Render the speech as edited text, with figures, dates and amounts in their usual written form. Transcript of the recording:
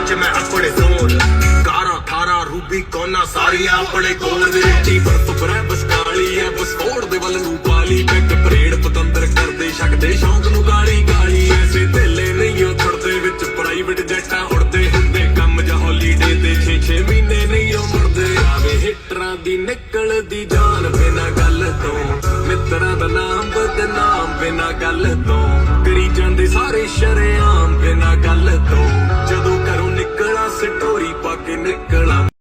ਚ ਮੈਂ ਆਪਣੇ ਜ਼ੋਰ ਕਾਰਾਂ ਥਾਰਾਂ ਰੂਬੀ ਕੋਨਾ ਸਾਰੀਆਂ ਆਪਣੇ ਕੋਲ ਦੇ ਟੀ ਬਰਫ ਬਰੈ ਬਸ ਕਾਲੀ ਐ ਬਸ ਕੋੜ ਦੇ ਵੱਲ ਨੂੰ ਪਾਲੀ ਪੈਕ ਪਰੇਡ ਪਤੰਦਰ ਕਰਦੇ ਛਕਦੇ ਸ਼ੌਂਕ ਨੂੰ ਗਾਲੀ ਗਾਲੀ ਐਸੇ ਢੇਲੇ ਨਹੀਂ ਉਹ ਛੁੱਟਦੇ ਵਿੱਚ ਪ੍ਰਾਈਵੇਟ ਜੈਟਾਂ ਉੜਦੇ ਹੁੰਦੇ ਕੰਮ ਜਾਂ ਹੌਲੀਡੇ ਤੇ 6-6 ਮਹੀਨੇ ਨਹੀਂ ਉਹ ਮੁੜਦੇ ਆਵੇ ਹਿੱਟਰਾਂ ਦੀ ਨਿਕਲਦੀ ਜਾਨ ਬਿਨਾਂ ਗੱਲ ਤੋਂ ਮਿੱਤਰਾਂ ਦਾ ਨਾਮ ਬਦਨਾਮ ਬਿਨਾਂ ਗੱਲ ਤੋਂ ਕਰੀ ਜਾਂਦੇ ਸਾਰੇ ਸ਼ਰੇਆਮ ਬਿਨਾਂ ਗੱਲ ਤੋਂ ਜਦੋਂ ਘਰੋਂ ਨਿਕਲਾਂ ਸਟੋਰੀ ਪਾ ਕੇ ਨਿਕਲਾਂ